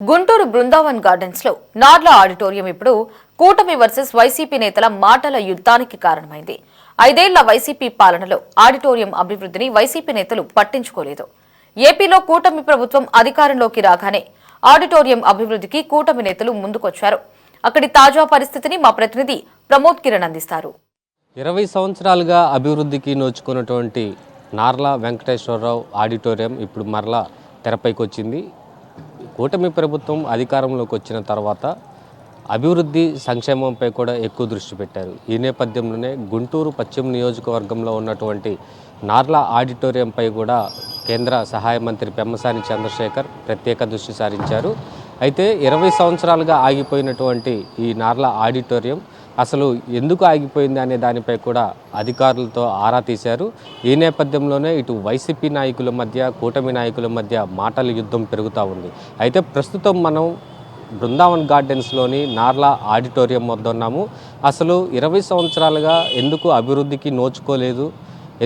Guntur Brindavan gardens లో Narla auditorium ఇప్పుడు కూటమి వర్సెస్ వైసీపీ నేతల మాటల యుద్ధానికి కారణమైంది. 5 ఏళ్ల వైసీపీ పాలనలో ఆడిటోరియం అభివృద్ధిని వైసీపీ నేతలు పట్టించుకోలేదు. ఏపీలో కూటమి ప్రభుత్వం అధికారంలోకి రాగానే ఆడిటోరియం అభివృద్ధికి కూటమి నేతలు ముందుకొచ్చారు. అక్కడి తాజా పరిస్థితిని మా ప్రతినిధి ప్రమోద్ కిరణ్ అందిస్తారు. 20 సంవత్సరాలుగా అభివృద్ధికి నోచుకున్నటువంటి నార్ల వెంకటేశ్వరరావు ఆడిటోరియం ఇప్పుడు మరలా తెరపైకి వచ్చింది. కూటమి ప్రభుత్వం అధికారంలోకి వచ్చిన తర్వాత అభివృద్ధి సంక్షేమంపై కూడా ఎక్కువ దృష్టి పెట్టారు. ఈ నేపథ్యంలోనే గుంటూరు పశ్చిమ నియోజకవర్గంలో ఉన్నటువంటి నార్ల ఆడిటోరియంపై కూడా కేంద్ర సహాయ మంత్రి పెమ్మసాని చంద్రశేఖర్ ప్రత్యేక దృష్టి సారించారు. అయితే 20 సంవత్సరాలుగా ఆగిపోయినటువంటి ఈ నార్ల ఆడిటోరియం అసలు ఎందుకు ఆగిపోయింది అనే దానిపై కూడా అధికారులతో ఆరా తీశారు. ఈ నేపథ్యంలోనే ఇటు వైసీపీ నాయకుల మధ్య కూటమి నాయకుల మధ్య మాటల యుద్ధం పెరుగుతూ ఉంది. అయితే ప్రస్తుతం మనం బృందావన్ గార్డెన్స్లోని నార్ల ఆడిటోరియం వద్ద ఉన్నాము. అసలు 20 సంవత్సరాలుగా ఎందుకు అభివృద్ధికి నోచుకోలేదు,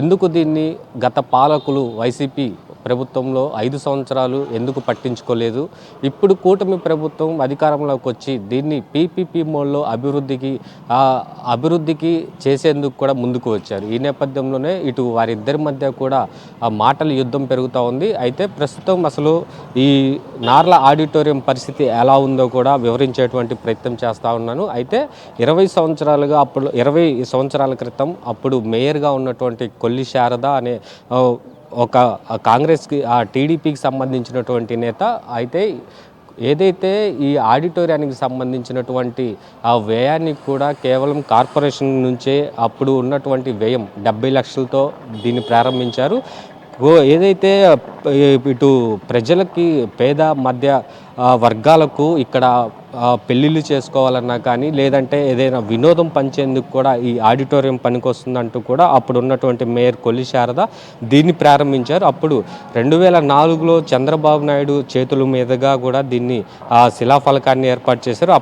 ఎందుకు దీన్ని గత పాలకులు వైసీపీ ప్రభుత్వంలో 5 సంవత్సరాలు ఎందుకు పట్టించుకోలేదు, ఇప్పుడు కూటమి ప్రభుత్వం అధికారంలోకి వచ్చి దీన్ని పీపీపీ మోడ్లో అభివృద్ధికి చేసేందుకు కూడా ముందుకు వచ్చారు. ఈ నేపథ్యంలోనే ఇటు వారిద్దరి మధ్య కూడా ఆ మాటల యుద్ధం పెరుగుతూ ఉంది. అయితే ప్రస్తుతం అసలు ఈ నార్ల ఆడిటోరియం పరిస్థితి ఎలా ఉందో కూడా వివరించేటువంటి ప్రయత్నం చేస్తూ ఉన్నాను. అయితే 20 సంవత్సరాల క్రితం అప్పుడు మేయర్గా ఉన్నటువంటి కొల్లి శారద అనే ఒక కాంగ్రెస్కి టీడీపీకి సంబంధించినటువంటి నేత అయితే ఏదైతే ఈ ఆడిటోరియానికి సంబంధించినటువంటి ఆ వ్యయాన్ని కూడా కేవలం కార్పొరేషన్ నుంచే అప్పుడు ఉన్నటువంటి వ్యయం 70 లక్షలతో దీన్ని ప్రారంభించారు. ఏదైతే ఇటు ప్రజలకి పేద మధ్య వర్గాలకు ఇక్కడ పెళ్ళిళ్ళు చేసుకోవాలన్నా కానీ లేదంటే ఏదైనా వినోదం పంచేందుకు కూడా ఈ ఆడిటోరియం పనికొస్తుందంటూ కూడా అప్పుడు ఉన్నటువంటి మేయర్ కొల్లి శారద దీన్ని ప్రారంభించారు. అప్పుడు 2004లో చంద్రబాబు నాయుడు చేతుల మీదుగా కూడా దీన్ని శిలాఫలకాన్ని ఏర్పాటు చేశారు.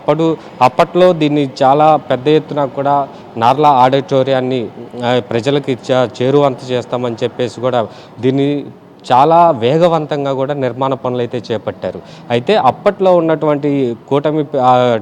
అప్పట్లో దీన్ని చాలా పెద్ద ఎత్తున కూడా నార్ల ఆడిటోరియాన్ని ప్రజలకి చేరువంత చేస్తామని చెప్పేసి కూడా దీన్ని చాలా వేగవంతంగా కూడా నిర్మాణ పనులు అయితే చేపట్టారు. అయితే అప్పట్లో ఉన్నటువంటి కూటమి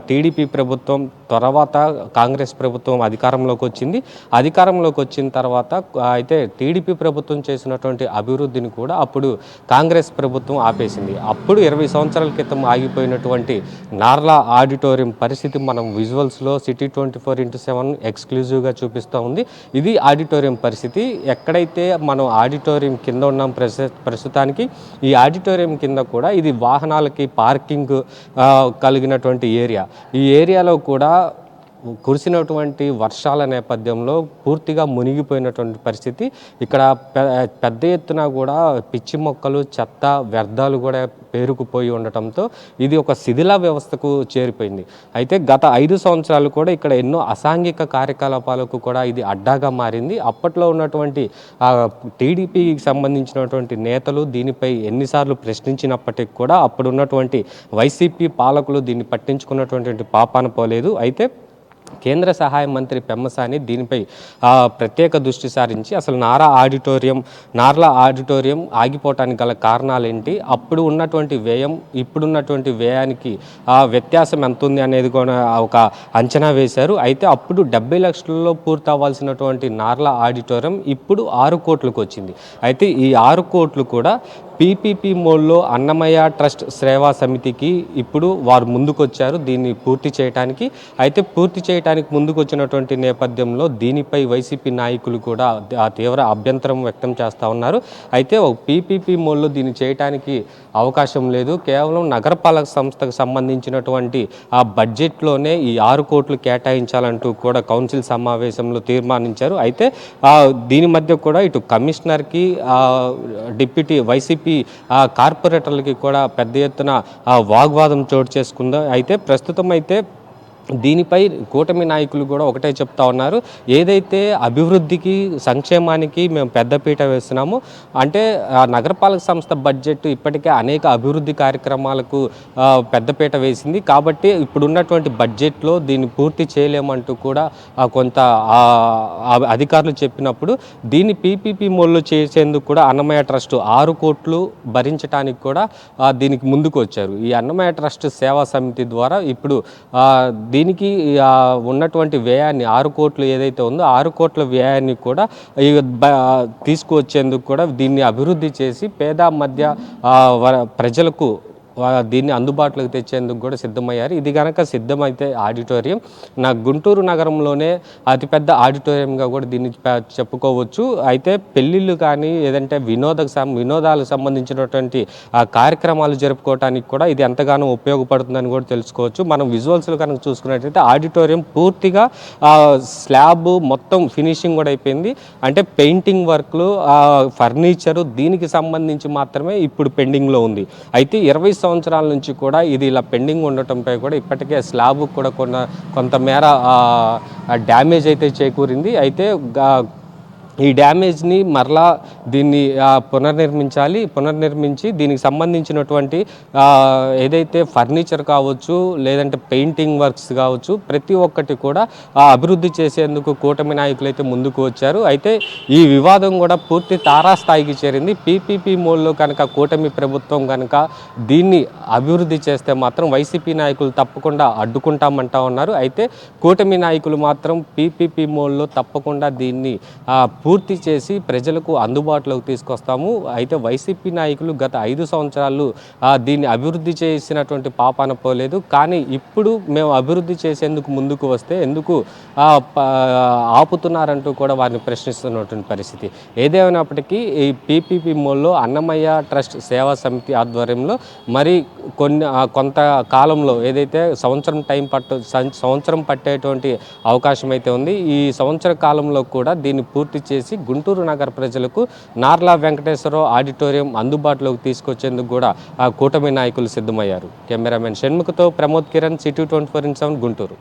టీడీపీ ప్రభుత్వం తర్వాత కాంగ్రెస్ ప్రభుత్వం అధికారంలోకి వచ్చింది. అధికారంలోకి వచ్చిన తర్వాత అయితే టీడీపీ ప్రభుత్వం చేసినటువంటి అభివృద్ధిని కూడా అప్పుడు కాంగ్రెస్ ప్రభుత్వం ఆపేసింది. అప్పుడు 20 సంవత్సరాల క్రితం ఆగిపోయినటువంటి నార్ల ఆడిటోరియం పరిస్థితి మనం విజువల్స్లో సిటీ 24/7 ఎక్స్క్లూజివ్గా చూపిస్తూ ఉంది. ఇది ఆడిటోరియం పరిస్థితి. ఎక్కడైతే మనం ఆడిటోరియం కింద ఉన్నాం ప్రస్తుతానికి ఈ ఆడిటోరియం కింద కూడా ఇది వాహనాలకి పార్కింగ్ కలిగినటువంటి ఏరియా. ఈ ఏరియాలో కూడా కురిసినటువంటి వర్షాల నేపథ్యంలో పూర్తిగా మునిగిపోయినటువంటి పరిస్థితి. ఇక్కడ పెద్ద ఎత్తున కూడా పిచ్చి మొక్కలు, చెత్త, వ్యర్థాలు కూడా పేరుకుపోయి ఉండటంతో ఇది ఒక శిథిల వ్యవస్థకు చేరిపోయింది. అయితే గత 5 సంవత్సరాలు కూడా ఇక్కడ ఎన్నో అసాంఘిక కార్యకలాపాలకు కూడా ఇది అడ్డాగా మారింది. అప్పట్లో ఉన్నటువంటి టీడీపీకి సంబంధించినటువంటి నేతలు దీనిపై ఎన్నిసార్లు ప్రశ్నించినప్పటికీ కూడా అప్పుడు ఉన్నటువంటి వైసీపీ పాలకులు దీన్ని పట్టించుకున్నటువంటి పాపాన పోలేదు. అయితే కేంద్ర సహాయ మంత్రి పెమ్మసాని దీనిపై ప్రత్యేక దృష్టి సారించి అసలు నార్ల ఆడిటోరియం ఆగిపోవటానికి గల కారణాలేంటి, అప్పుడు ఉన్నటువంటి వ్యయం ఇప్పుడున్నటువంటి వ్యయానికి వ్యత్యాసం ఎంత ఉంది అనేది కూడా ఒక అంచనా వేశారు. అయితే అప్పుడు 70 లక్షలలో పూర్తి అవ్వాల్సినటువంటి నార్ల ఆడిటోరియం ఇప్పుడు 6 కోట్లకు వచ్చింది. అయితే ఈ 6 కోట్లు కూడా పీపీపీ మోడ్లో అన్నమయ్య ట్రస్ట్ సేవా సమితికి ఇప్పుడు వారు ముందుకొచ్చారు దీన్ని పూర్తి చేయడానికి. అయితే పూర్తి చేయడానికి ముందుకు వచ్చినటువంటి నేపథ్యంలో దీనిపై వైసీపీ నాయకులు కూడా తీవ్ర అభ్యంతరం వ్యక్తం చేస్తూ ఉన్నారు. అయితే పీపీపీ మోడ్లో దీన్ని చేయడానికి అవకాశం లేదు. కేవలం నగరపాలక సంస్థకు సంబంధించినటువంటి ఆ బడ్జెట్లోనే ఈ 6 కోట్లు కేటాయించాలంటూ కూడా కౌన్సిల్ సమావేశంలో తీర్మానించారు. అయితే దీని మధ్య కూడా ఇటు కమిషనర్కి డిప్యూటీ వైసీపీ కార్పొరేటర్లకి కూడా పెద్ద ఎత్తున వాగ్వాదం చోటు చేసుకుంది. అయితే ప్రస్తుతం అయితే దీనిపై కూటమి నాయకులు కూడా ఒకటే చెప్తా ఉన్నారు, ఏదైతే అభివృద్ధికి సంక్షేమానికి మేము పెద్దపీట వేస్తున్నామో, అంటే నగరపాలక సంస్థ బడ్జెట్ ఇప్పటికే అనేక అభివృద్ధి కార్యక్రమాలకు పెద్దపీట వేసింది. కాబట్టి ఇప్పుడున్నటువంటి బడ్జెట్లో దీన్ని పూర్తి చేయలేమంటూ కూడా కొంత అధికారులు చెప్పినప్పుడు దీన్ని పీపీపీ మోడ్లో చేసేందుకు కూడా అన్నమయ్య ట్రస్ట్ 6 కోట్లు భరించడానికి కూడా దీనికి ముందుకు వచ్చారు. ఈ అన్నమయ్య ట్రస్ట్ సేవా సమితి ద్వారా ఇప్పుడు దీనికి ఉన్నటువంటి వ్యయాన్ని 6 కోట్లు ఏదైతే ఉందో 6 కోట్ల వ్యయాన్ని కూడా తీసుకువచ్చేందుకు కూడా దీన్ని అభివృద్ధి చేసి పేద మధ్య ప్రజలకు దీన్ని అందుబాటులోకి తెచ్చేందుకు కూడా సిద్ధమయ్యారు. ఇది కనుక సిద్ధమైతే ఆడిటోరియం గుంటూరు నగరంలోనే అతిపెద్ద ఆడిటోరియంగా కూడా దీన్ని చెప్పుకోవచ్చు. అయితే పెళ్ళిళ్ళు కానీ ఏదంటే వినోదాలకు సంబంధించినటువంటి కార్యక్రమాలు జరుపుకోవడానికి కూడా ఇది ఎంతగానో ఉపయోగపడుతుందని కూడా తెలుసుకోవచ్చు. మనం విజువల్స్లో కనుక చూసుకున్నట్లయితే ఆడిటోరియం పూర్తిగా స్లాబ్ మొత్తం ఫినిషింగ్ కూడా అయిపోయింది. అంటే పెయింటింగ్ వర్క్లు, ఫర్నిచరు దీనికి సంబంధించి మాత్రమే ఇప్పుడు పెండింగ్లో ఉంది. అయితే 20 సంవత్సరాల నుంచి కూడా ఇది ఇలా పెండింగ్ ఉండటంపై కూడా ఇప్పటికే స్లాబ్ కూడా కొంతమేర డ్యామేజ్ అయితే చేకూరింది. అయితే ఈ డ్యామేజ్ని మరలా దీన్ని పునర్నిర్మించి దీనికి సంబంధించినటువంటి ఏదైతే ఫర్నిచర్ కావచ్చు, లేదంటే పెయింటింగ్ వర్క్స్ కావచ్చు, ప్రతి ఒక్కటి కూడా అభివృద్ధి చేసేందుకు కూటమి నాయకులు అయితే ముందుకు వచ్చారు. అయితే ఈ వివాదం కూడా పూర్తి తారాస్థాయికి చేరింది. పీపీపీ మోడ్లో కనుక కూటమి ప్రభుత్వం కనుక దీన్ని అభివృద్ధి చేస్తే మాత్రం వైసీపీ నాయకులు తప్పకుండా అడ్డుకుంటామంటా ఉన్నారు. అయితే కూటమి నాయకులు మాత్రం పీపీపీ మోడ్లో తప్పకుండా దీన్ని పూర్తి చేసి ప్రజలకు అందుబాటులోకి తీసుకొస్తాము. అయితే వైసీపీ నాయకులు గత 5 సంవత్సరాలు దీన్ని అభివృద్ధి చేసినటువంటి పాపాన పోలేదు. కానీ ఇప్పుడు మేము అభివృద్ధి చేసేందుకు ముందుకు వస్తే ఎందుకు ఆపుతున్నారంటూ కూడా వారిని ప్రశ్నిస్తున్నటువంటి పరిస్థితి. ఏదేమైనప్పటికీ ఈ పీపీపీ మోడ్లో అన్నమయ్య ట్రస్ట్ సేవా సమితి ఆధ్వర్యంలో మరి కొంత కాలంలో ఏదైతే సంవత్సరం పట్టేటువంటి అవకాశం అయితే ఉంది. ఈ సంవత్సర కాలంలో కూడా దీన్ని పూర్తి చేసి గుంటూరు నగర ప్రజలకు నార్లా వెంకటేశ్వరరావు ఆడిటోరియం అందుబాటులోకి తీసుకొచ్చేందుకు కూడా కూటమి నాయకులు సిద్ధమయ్యారు. కెమెరామెన్ షణ్ముఖతో ప్రమోద్ కిరణ్, సిటీ 24/7 గుంటూరు.